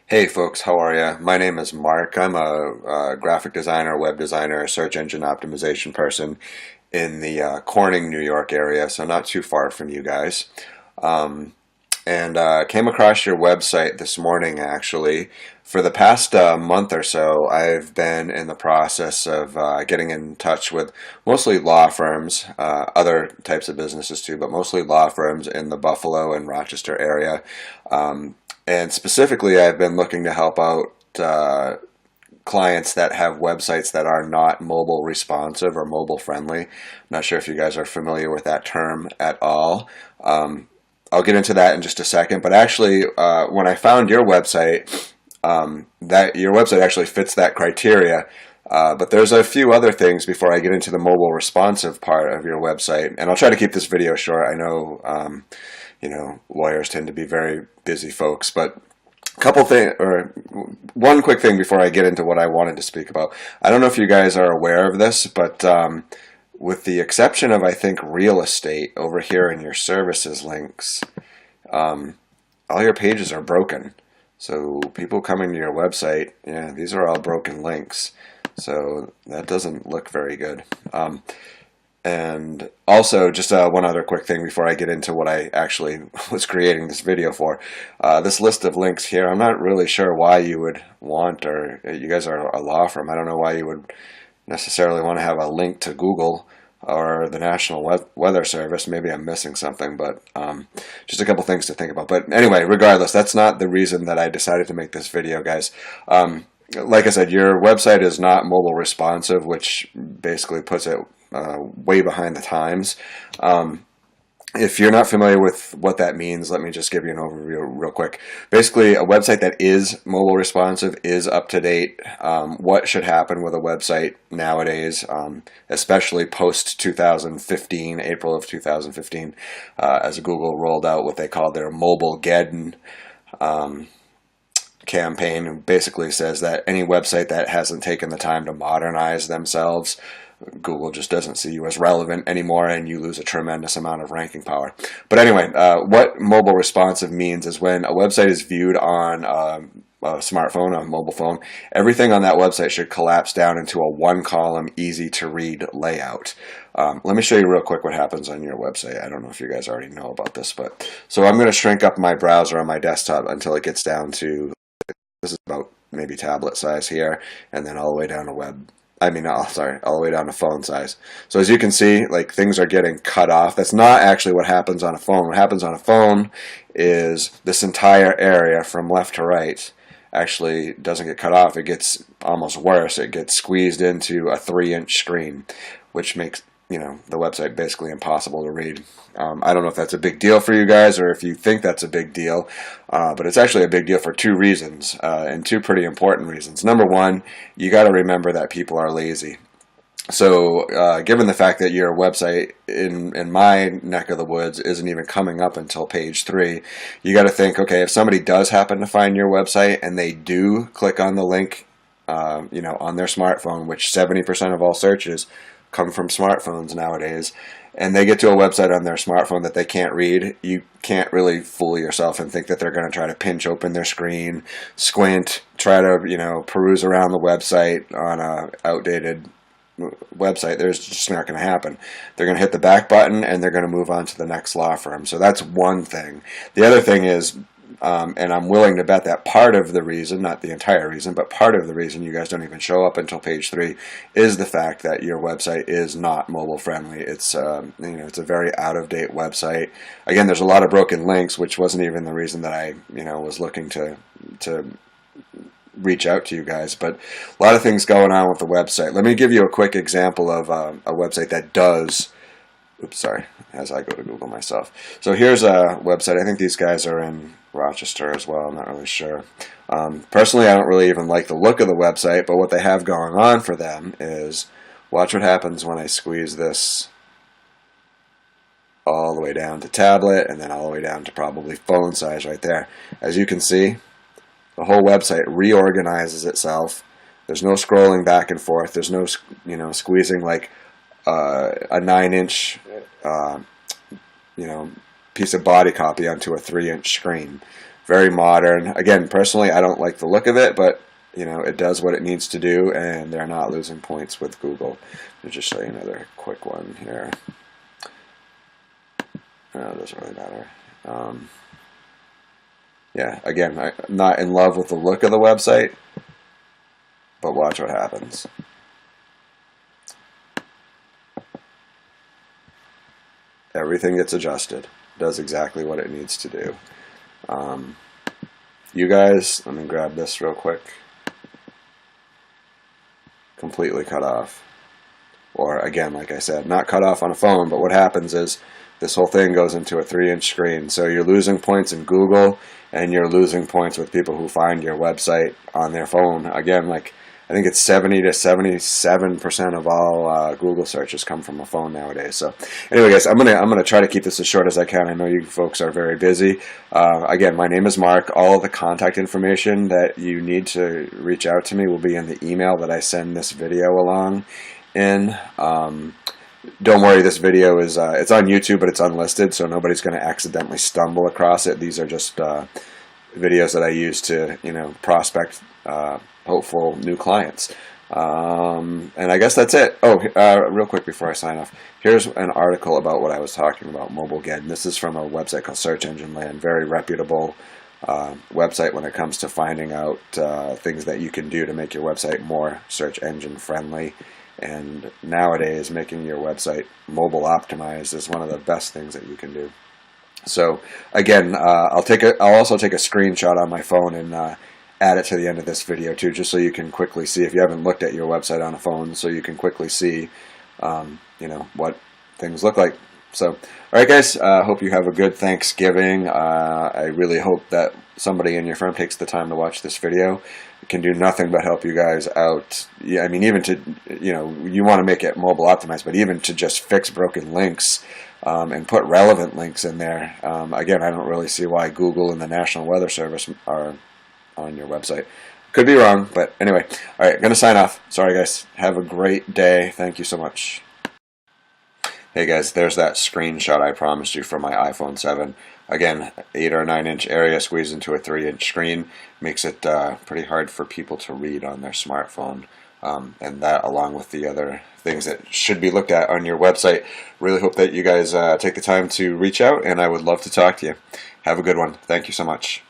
Hey folks, how are you? My name is Mark. I'm a graphic designer, web designer, search engine optimization person in the Corning, New York area, so not too far from you guys. Um, and came across your website this morning actually. For the past month or so, I've been in the process of getting in touch with mostly law firms, other types of businesses too, but mostly law firms in the Buffalo and Rochester area. Um, and specifically, I've been looking to help out clients that have websites that are not mobile responsive or mobile friendly. I'm not sure if you guys are familiar with that term at all. I'll get into that in just a second. But actually, when I found your website, that your website actually fits that criteria. But there's a few other things before I get into the mobile responsive part of your website, and I'll try to keep this video short. I know, lawyers tend to be very busy folks, but couple thing or one quick thing before I get into what I wanted to speak about. I don't know if you guys are aware of this, but with the exception of I think real estate over here in your services links, all your pages are broken. So people coming to your website, yeah, these are all broken links. So that doesn't look very good. And also, just one other quick thing before I get into what I actually was creating this video for. This list of links here, I'm not really sure why you would want, or you guys are a law firm, I don't know why you would necessarily want to have a link to Google or the National Weather Service. Maybe I'm missing something, but just a couple things to think about. But anyway, regardless, that's not the reason that I decided to make this video, guys. Like I said, your website is not mobile responsive, which basically puts it way behind the times. If you're not familiar with what that means, let me just give you an overview real quick. Basically, a website that is mobile responsive is up to date. What should happen with a website nowadays, especially post 2015, April of 2015, as Google rolled out what they called their Mobilegeddon campaign, basically says that any website that hasn't taken the time to modernize themselves, Google just doesn't see you as relevant anymore, and you lose a tremendous amount of ranking power. But anyway, what mobile responsive means is when a website is viewed on a smartphone, a mobile phone, everything on that website should collapse down into a one-column, easy-to-read layout. Let me show you real quick what happens on your website. I don't know if you guys already know about this, but so I'm going to shrink up my browser on my desktop until it gets down to, this is about maybe tablet size here, and then all the way down to all the way down to phone size. So as you can see, like, things are getting cut off. That's not actually what happens on a phone. What happens on a phone is this entire area from left to right actually doesn't get cut off. It gets almost worse. It gets squeezed into a 3-inch screen, which makes the website basically impossible to read. I don't know if that's a big deal for you guys or if you think that's a big deal, but it's actually a big deal for two reasons, and two pretty important reasons. Number one, you got to remember that people are lazy. So given the fact that your website in my neck of the woods isn't even coming up until page 3, you got to think, okay, if somebody does happen to find your website and they do click on the link on their smartphone, which 70% of all searches come from smartphones nowadays, and they get to a website on their smartphone that they can't read, you can't really fool yourself and think that they're going to try to pinch open their screen, squint, try to peruse around the website on a outdated website. There's just not going to happen. They're going to hit the back button and they're going to move on to the next law firm. So that's one thing. The other thing is, and I'm willing to bet that part of the reason, not the entire reason, but part of the reason you guys don't even show up until page 3 is the fact that your website is not mobile friendly. It's it's a very out of date website. Again, there's a lot of broken links, which wasn't even the reason that I was looking to reach out to you guys, but a lot of things going on with the website. Let me give you a quick example of a website that does. Oops, sorry, as I go to Google myself. So here's a website. I think these guys are in Rochester as well. I'm not really sure. Personally, I don't really even like the look of the website, but what they have going on for them is, watch what happens when I squeeze this all the way down to tablet and then all the way down to probably phone size right there. As you can see, the whole website reorganizes itself. There's no scrolling back and forth. There's no squeezing like a 9-inch piece of body copy onto a 3-inch screen. very modern. Again, personally, I don't like the look of it, but you know, it does what it needs to do, and they're not losing points with Google. I'll just show you another quick one here. No, it doesn't really matter. Yeah, again, I'm not in love with the look of the website, but watch what happens. Everything gets adjusted. Does exactly what it needs to do. You guys, let me grab this real quick. Completely cut off. Or again, like I said, not cut off on a phone, but what happens is this whole thing goes into a 3-inch screen. So you're losing points in Google, and you're losing points with people who find your website on their phone. Again, like I think it's 70 to 77% of all Google searches come from a phone nowadays. So anyway, guys, I'm gonna try to keep this as short as I can. I know you folks are very busy. Again, my name is Mark. All of the contact information that you need to reach out to me will be in the email that I send this video along in. Don't worry, this video is it's on YouTube, but it's unlisted, so nobody's going to accidentally stumble across it. These are just videos that I use to, you know, prospect hopeful new clients. And I guess that's it. Oh, real quick before I sign off, here's an article about what I was talking about, MobileGeddon. This is from a website called Search Engine Land, very reputable website when it comes to finding out things that you can do to make your website more search engine friendly. And nowadays, making your website mobile optimized is one of the best things that you can do. So again, I'll also take a screenshot on my phone and add it to the end of this video too, just so you can quickly see, if you haven't looked at your website on a phone, so you can quickly see, you know, what things look like. So, all right, guys, hope you have a good Thanksgiving. I really hope that somebody in your firm takes the time to watch this video. It can do nothing but help you guys out. Yeah, I mean, even to, you know, you want to make it mobile optimized, but even to just fix broken links and put relevant links in there. Again, I don't really see why Google and the National Weather Service are on your website. Could be wrong, but anyway. All right, going to sign off. Sorry, guys. Have a great day. Thank you so much. Hey guys, there's that screenshot I promised you from my iPhone 7. Again, 8 or 9 inch area squeezed into a 3-inch screen makes it pretty hard for people to read on their smartphone. And that, along with the other things that should be looked at on your website. Really hope that you guys take the time to reach out, and I would love to talk to you. Have a good one. Thank you so much.